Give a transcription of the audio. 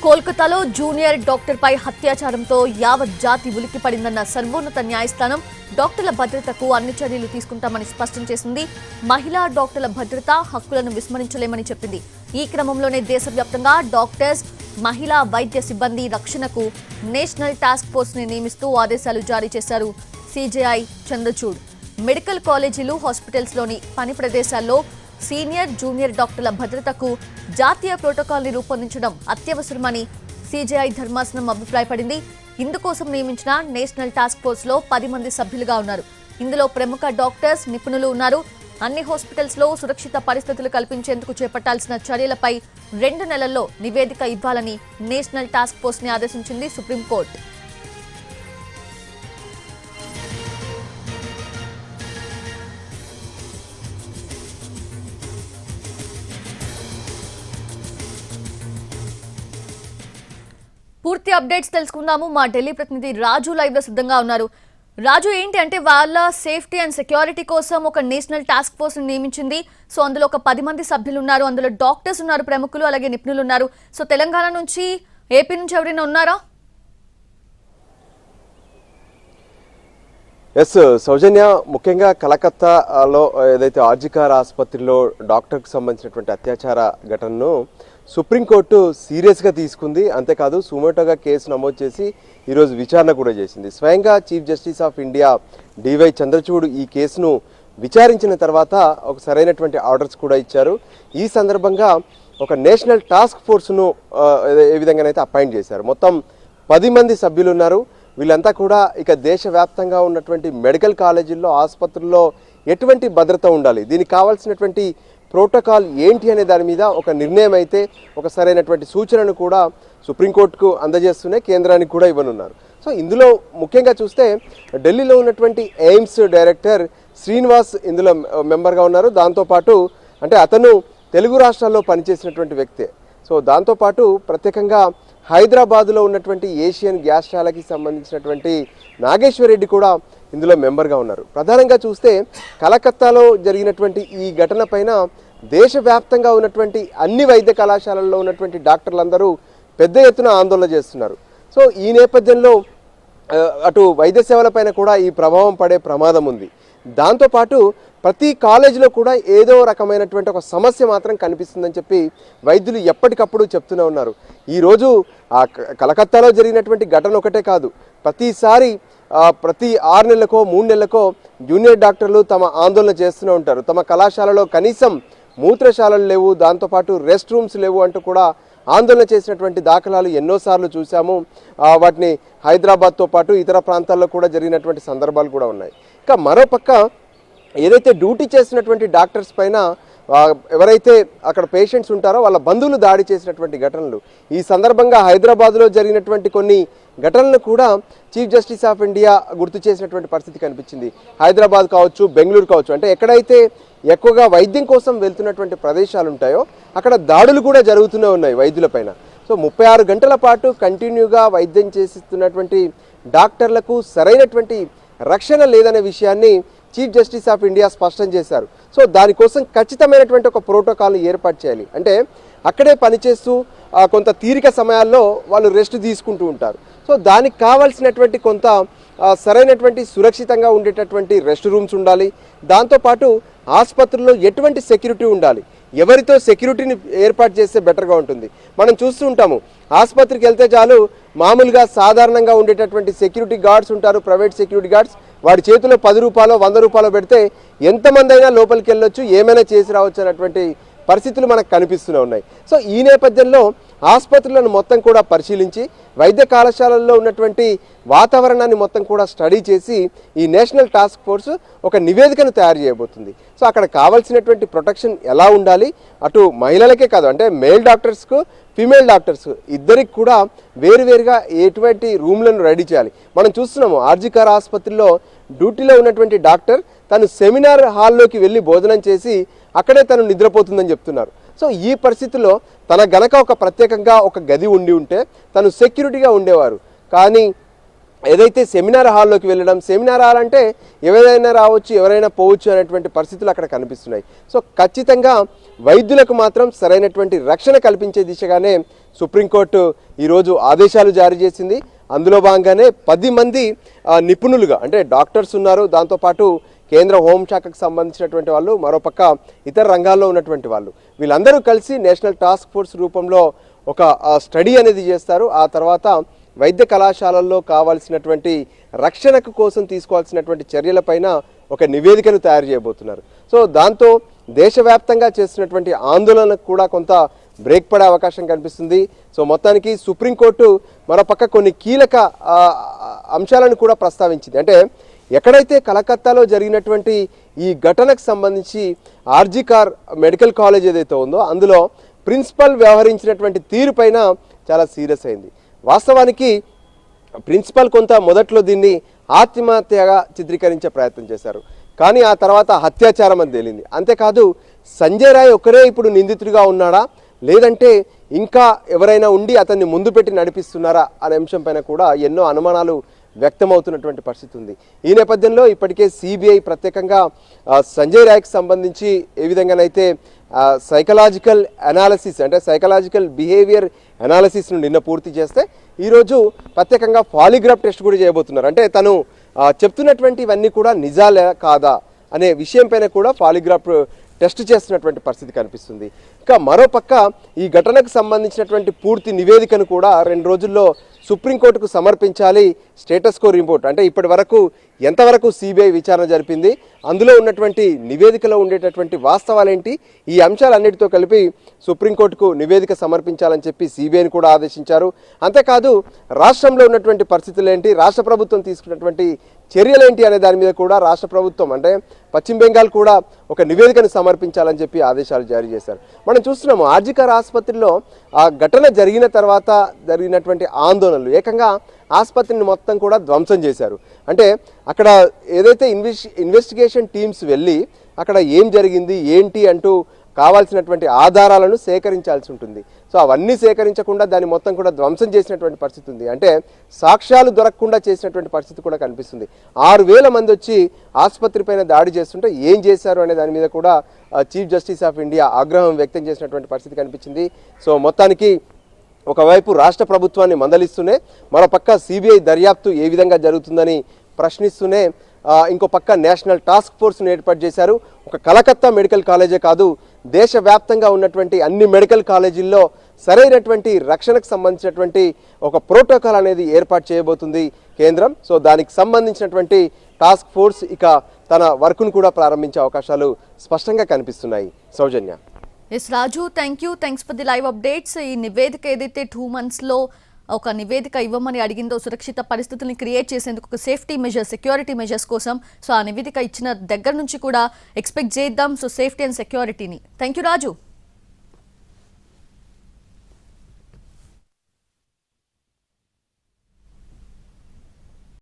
కోల్కతాలో జూనియర్ డాక్టర్పై అత్యాచారంతో యావత్ జాతి ఉలిక్కిపడిందన్న సర్వోన్నత న్యాయస్థానం డాక్టర్ల భద్రతకు అన్ని చర్యలు తీసుకుంటామని స్పష్టం చేసింది. మహిళా డాక్టర్ల భద్రత హక్కులను విస్మరించలేమని చెప్పింది. ఈ క్రమంలోనే దేశవ్యాప్తంగా డాక్టర్స్, మహిళా వైద్య సిబ్బంది రక్షణకు నేషనల్ టాస్క్ ఫోర్స్ ని నియమిస్తూ ఆదేశాలు జారీ చేశారు సిజేఐ చంద్రచూడ్. మెడికల్ కాలేజీలు, హాస్పిటల్స్లోని పని ప్రదేశాల్లో సీనియర్, జూనియర్ డాక్టర్ల భద్రతకు జాతీయ ప్రోటోకాల్ని రూపొందించడం అత్యవసరమని సిజేఐ ధర్మాసనం అభిప్రాయపడింది. ఇందుకోసం నియమించిన నేషనల్ టాస్క్ ఫోర్స్ లో 10 మంది సభ్యులుగా ఉన్నారు. ఇందులో ప్రముఖ డాక్టర్స్, నిపుణులు ఉన్నారు. అన్ని హాస్పిటల్స్ లో సురక్షిత పరిస్థితులు కల్పించేందుకు చేపట్టాల్సిన చర్యలపై 2 నెలల్లో నివేదిక ఇవ్వాలని నేషనల్ టాస్క్ ఫోర్స్ ని ఆదేశించింది సుప్రీంకోర్టు. పూర్తి అప్డేట్స్ తెలుసుకుందాము. మా ఢిల్లీ ప్రతినిధి రాజు లైవ్ లో సిద్ధంగా ఉన్నారు. రాజు, ఏంటి అంటే వాళ్ళ సేఫ్టీ అండ్ సెక్యూరిటీ కోసం ఒక నేషనల్ టాస్క్ ఫోర్స్ నియమించింది. సో అందులో ఒక 10 మంది సభ్యులు ఉన్నారు. అందులో డాక్టర్స్ ఉన్నారు, ప్రముఖులు, అలాగే నిపుణులు ఉన్నారు. సో తెలంగాణ నుంచి, ఏపీ నుంచి ఎవరైనా ఉన్నారా? ఎస్ సౌజన్య, ముఖ్యంగా కలకత్తాలో ఏదైతే ఆర్జికార్ ఆసుపత్రిలో డాక్టర్కి సంబంధించినటువంటి అత్యాచార ఘటనను సుప్రీంకోర్టు సీరియస్గా తీసుకుంది. అంతేకాదు సుమోటోగా కేసు నమోదు చేసి ఈరోజు విచారణ కూడా చేసింది. స్వయంగా chief justice of India DY Chandrachud ఈ కేసును విచారించిన తర్వాత ఒక సరైనటువంటి ఆర్డర్స్ కూడా ఇచ్చారు. ఈ సందర్భంగా ఒక నేషనల్ టాస్క్ ఫోర్స్ను ఏ విధంగానైతే అపాయింట్ చేశారు. మొత్తం 10 మంది సభ్యులు ఉన్నారు. వీళ్ళంతా కూడా ఇక దేశవ్యాప్తంగా ఉన్నటువంటి మెడికల్ కాలేజీల్లో, ఆసుపత్రుల్లో ఎటువంటి భద్రత ఉండాలి, దీనికి కావాల్సినటువంటి ప్రోటోకాల్ ఏంటి అనే దాని మీద ఒక నిర్ణయం అయితే, ఒక సరైనటువంటి సూచనను కూడా సుప్రీంకోర్టుకు అందజేస్తూనే కేంద్రానికి కూడా ఇవ్వనున్నారు. సో ఇందులో ముఖ్యంగా చూస్తే ఢిల్లీలో ఉన్నటువంటి ఎయిమ్స్ డైరెక్టర్ శ్రీనివాస్ ఇందులో మెంబర్గా ఉన్నారు. దాంతోపాటు అంటే అతను తెలుగు రాష్ట్రాల్లో పనిచేసినటువంటి వ్యక్తే. సో దాంతోపాటు ప్రత్యేకంగా హైదరాబాదులో ఉన్నటువంటి ఏషియన్ గ్యాస్ శాలకి సంబంధించినటువంటి నాగేశ్వర్ రెడ్డి కూడా ఇందులో మెంబర్గా ఉన్నారు. ప్రధానంగా చూస్తే కలకత్తాలో జరిగినటువంటి ఈ ఘటన పైన దేశవ్యాప్తంగా ఉన్నటువంటి అన్ని వైద్య కళాశాలల్లో ఉన్నటువంటి డాక్టర్లందరూ పెద్ద ఎత్తున ఆందోళన చేస్తున్నారు. సో ఈ నేపథ్యంలో అటు వైద్య సేవలపైన కూడా ఈ ప్రభావం పడే ప్రమాదం ఉంది. దాంతోపాటు ప్రతి కాలేజీలో కూడా ఏదో రకమైనటువంటి ఒక సమస్య మాత్రం కనిపిస్తుందని చెప్పి వైద్యులు ఎప్పటికప్పుడు చెప్తూనే ఉన్నారు. ఈరోజు ఆ కలకత్తాలో జరిగినటువంటి ఘటన ఒకటే కాదు, ప్రతిసారి ప్రతి 6 నెలలకో 3 నెలలకో జూనియర్ డాక్టర్లు తమ ఆందోళన చేస్తూనే ఉంటారు. తమ కళాశాలలో కనీసం మూత్రశాలలు లేవు, దాంతోపాటు రెస్ట్ రూమ్స్ లేవు అంటూ కూడా ఆందోళన చేసినటువంటి దాఖలాలు ఎన్నోసార్లు చూసాము. వాటిని హైదరాబాద్తో పాటు ఇతర ప్రాంతాల్లో కూడా జరిగినటువంటి సందర్భాలు కూడా ఉన్నాయి. ఇంకా మరోపక్క ఏదైతే డ్యూటీ చేసినటువంటి డాక్టర్స్ పైన ఎవరైతే అక్కడ పేషెంట్స్ ఉంటారో వాళ్ళ బంధువులు దాడి చేసినటువంటి ఘటనలు, ఈ సందర్భంగా హైదరాబాద్లో జరిగినటువంటి కొన్ని ఘటనలను కూడా చీఫ్ జస్టిస్ ఆఫ్ ఇండియా గుర్తు చేసినటువంటి పరిస్థితి కనిపించింది. హైదరాబాద్ కావచ్చు, బెంగళూరు కావచ్చు, అంటే ఎక్కడైతే ఎక్కువగా వైద్యం కోసం వెళ్తున్నటువంటి ప్రదేశాలు ఉంటాయో అక్కడ దాడులు కూడా జరుగుతూనే ఉన్నాయి వైద్యులపైన. సో 36 గంటల పాటు కంటిన్యూగా వైద్యం చేసిస్తున్నటువంటి డాక్టర్లకు సరైనటువంటి రక్షణ లేదనే విషయాన్ని చీఫ్ జస్టిస్ ఆఫ్ ఇండియా స్పష్టం చేశారు. సో దానికోసం ఖచ్చితమైనటువంటి ఒక ప్రోటోకాల్ని ఏర్పాటు చేయాలి. అంటే అక్కడే పనిచేస్తూ కొంత తీరిక సమయాల్లో వాళ్ళు రెస్ట్ తీసుకుంటూ ఉంటారు. సో దానికి కావాల్సినటువంటి కొంత సరైనటువంటి సురక్షితంగా ఉండేటటువంటి రెస్ట్ రూమ్స్ ఉండాలి. దాంతోపాటు ఆసుపత్రుల్లో ఎటువంటి సెక్యూరిటీ ఉండాలి, ఎవరితో సెక్యూరిటీని ఏర్పాటు చేస్తే బెటర్గా ఉంటుంది. మనం చూస్తూ ఉంటాము, ఆసుపత్రికి వెళ్తే చాలు మామూలుగా సాధారణంగా ఉండేటటువంటి సెక్యూరిటీ గార్డ్స్ ఉంటారు, ప్రైవేట్ సెక్యూరిటీ గార్డ్స్. వాడి చేతిలో 10 రూపాయలు 100 రూపాయలు పెడితే ఎంతమంది అయినా లోపలికి వెళ్ళొచ్చు, ఏమైనా చేసి రావచ్చు అన్నటువంటి పరిస్థితులు మనకు కనిపిస్తూనే ఉన్నాయి. సో ఈ నేపథ్యంలో ఆసుపత్రులను మొత్తం కూడా పరిశీలించి వైద్య కళాశాలల్లో ఉన్నటువంటి వాతావరణాన్ని మొత్తం కూడా స్టడీ చేసి ఈ నేషనల్ టాస్క్ ఫోర్స్ ఒక నివేదికను తయారు చేయబోతుంది. సో అక్కడ కావాల్సినటువంటి ప్రొటెక్షన్ ఎలా ఉండాలి, అటు మహిళలకే కాదు, అంటే మేల్ డాక్టర్స్కు, ఫీమేల్ డాక్టర్స్ ఇద్దరికి కూడా వేరువేరుగా ఎటువంటి రూమ్లను రెడీ చేయాలి. మనం చూస్తున్నాము ఆర్జికార్ ఆసుపత్రిలో డ్యూటీలో ఉన్నటువంటి డాక్టర్ తను సెమినార్ హాల్లోకి వెళ్ళి భోజనం చేసి అక్కడే తను నిద్రపోతుందని చెప్తున్నారు. సో ఈ పరిస్థితుల్లో తన గనక ఒక ప్రత్యేకంగా ఒక గది ఉండి ఉంటే తను సెక్యూరిటీగా ఉండేవారు. కానీ ఏదైతే సెమినార్ హాల్లోకి వెళ్ళడం, సెమినార్ హాల్ అంటే ఎవరైనా రావచ్చు, ఎవరైనా పోవచ్చు అనేటువంటి పరిస్థితులు అక్కడ కనిపిస్తున్నాయి. సో ఖచ్చితంగా వైద్యులకు మాత్రం సరైనటువంటి రక్షణ కల్పించే దిశగానే సుప్రీంకోర్టు ఈరోజు ఆదేశాలు జారీ చేసింది. అందులో భాగంగానే 10 మంది నిపుణులుగా, అంటే డాక్టర్స్ ఉన్నారు, దాంతోపాటు కేంద్ర హోంశాఖకు సంబంధించినటువంటి వాళ్ళు, మరోపక్క ఇతర రంగాల్లో ఉన్నటువంటి వాళ్ళు, వీళ్ళందరూ కలిసి నేషనల్ టాస్క్ ఫోర్స్ రూపంలో ఒక స్టడీ అనేది చేస్తారు. ఆ తర్వాత వైద్య కళాశాలల్లో కావాల్సినటువంటి రక్షణకు కోసం తీసుకోవాల్సినటువంటి చర్యలపైన ఒక నివేదికను తయారు చేయబోతున్నారు. సో దాంతో దేశవ్యాప్తంగా చేస్తున్నటువంటి ఆందోళనకు కూడా కొంత బ్రేక్ పడే అవకాశం కనిపిస్తుంది. సో మొత్తానికి సుప్రీంకోర్టు మరోపక్క కొన్ని కీలక అంశాలను కూడా ప్రస్తావించింది. అంటే ఎక్కడైతే కలకత్తాలో జరిగినటువంటి ఈ ఘటనకు సంబంధించి ఆర్జికార్ మెడికల్ కాలేజ్ ఏదైతే ఉందో అందులో ప్రిన్సిపల్ వ్యవహరించినటువంటి తీరు పైన చాలా సీరియస్ అయింది. వాస్తవానికి ప్రిన్సిపల్ కొంత మొదట్లో దీన్ని ఆత్మహత్యగా చిత్రీకరించే ప్రయత్నం చేశారు, కానీ ఆ తర్వాత అత్యాచారం అని తేలింది. అంతేకాదు సంజయ్ రాయ్ ఒక్కరే ఇప్పుడు నిందితుడిగా ఉన్నాడా, లేదంటే ఇంకా ఎవరైనా ఉండి అతన్ని ముందు పెట్టి నడిపిస్తున్నారా అనే అంశం పైన కూడా ఎన్నో అనుమానాలు వ్యక్తమవుతున్నటువంటి పరిస్థితి ఉంది. ఈ నేపథ్యంలో ఇప్పటికే సిబిఐ ప్రత్యేకంగా సంజయ్ రాయ్కి సంబంధించి ఏ విధంగానైతే సైకలాజికల్ అనాలిసిస్, అంటే సైకలాజికల్ బిహేవియర్ అనాలిసిస్ను నిన్న పూర్తి చేస్తే ఈరోజు ప్రత్యేకంగా పాలిగ్రాఫ్ టెస్ట్ కూడా చేయబోతున్నారు. అంటే తను చెప్తున్నటువంటి ఇవన్నీ కూడా నిజాలే కాదా అనే విషయం పైన కూడా పాలిగ్రాఫ్ టెస్ట్ చేస్తున్నటువంటి పరిస్థితి కనిపిస్తుంది. ఇంకా మరోపక్క ఈ ఘటనకు సంబంధించినటువంటి పూర్తి నివేదికను కూడా 2 రోజుల్లో సుప్రీంకోర్టుకు సమర్పించాలి. స్టేటస్ కో రిపోర్ట్, అంటే ఇప్పటి వరకు ఎంతవరకు సిబిఐ విచారణ జరిపింది, అందులో ఉన్నటువంటి నివేదికలో ఉండేటటువంటి వాస్తవాలేంటి, ఈ అంశాలన్నిటితో కలిపి సుప్రీంకోర్టుకు నివేదిక సమర్పించాలని చెప్పి సిబిఐని కూడా ఆదేశించారు. అంతేకాదు రాష్ట్రంలో ఉన్నటువంటి పరిస్థితులు ఏంటి, రాష్ట్ర ప్రభుత్వం తీసుకున్నటువంటి చర్యలేంటి అనే దాని మీద కూడా రాష్ట్ర ప్రభుత్వం, అంటే పశ్చిమ బెంగాల్ కూడా ఒక నివేదికను సమర్పించాలని చెప్పి ఆదేశాలు జారీ చేశారు. మనం చూస్తున్నాము ఆర్జికర్ ఆసుపత్రిలో ఆ ఘటన జరిగిన తర్వాత జరిగినటువంటి ఆందోళనలు, ఏకంగా ఆసుపత్రిని మొత్తం కూడా ధ్వంసం చేశారు. అంటే అక్కడ ఏదైతే ఇన్వెస్టిగేషన్ టీమ్స్ వెళ్ళి అక్కడ ఏం జరిగింది ఏంటి అంటూ కావాల్సినటువంటి ఆధారాలను సేకరించాల్సి ఉంటుంది. సో అవన్నీ సేకరించకుండా దాన్ని మొత్తం కూడా ధ్వంసం చేసినటువంటి పరిస్థితి ఉంది. అంటే సాక్ష్యాలు దొరకకుండా చేసినటువంటి పరిస్థితి కూడా కనిపిస్తుంది. 6,000 మంది వచ్చి ఆసుపత్రి పైన దాడి చేస్తుంటే ఏం చేశారు అనే దాని మీద కూడా చీఫ్ జస్టిస్ ఆఫ్ ఇండియా ఆగ్రహం వ్యక్తం చేసినటువంటి పరిస్థితి కనిపించింది. సో మొత్తానికి ఒకవైపు రాష్ట్ర ప్రభుత్వాన్ని మందలిస్తూనే మరోపక్క సిబిఐ దర్యాప్తు ఏ విధంగా జరుగుతుందని ప్రశ్నిస్తూనే ఇంకో పక్క నేషనల్ టాస్క్ ఫోర్స్ను ఏర్పాటు చేశారు. ఒక కలకత్తా మెడికల్ కాలేజే కాదు, దేశవ్యాప్తంగా ఉన్నటువంటి అన్ని మెడికల్ కాలేజీల్లో సరైనటువంటి రక్షణకు సంబంధించినటువంటి ఒక ప్రోటోకాల్ అనేది ఏర్పాటు చేయబోతుంది కేంద్రం. సో దానికి సంబంధించినటువంటి టాస్క్ ఫోర్స్ ఇక తన వర్క్ను కూడా ప్రారంభించే అవకాశాలు స్పష్టంగా కనిపిస్తున్నాయి. Soujanya. S Raju, thanks for the live updates. ఈ నివేదిక ఏదైతే 2 monthsలో ఒక నివేదిక ఇవ్వమని అడిగిందో సురక్షిత పరిస్థితుల్ని క్రియేట్ చేసేందుకు ఒక సేఫ్టీ మెజర్స్, సెక్యూరిటీ మెజర్స్ కోసం, సో ఆ నివేదిక ఇచ్చిన దగ్గర నుంచి కూడా ఎక్స్పెక్ట్ చేద్దాం సో సేఫ్టీ అండ్ సెక్యూరిటీని. Thank you Raju.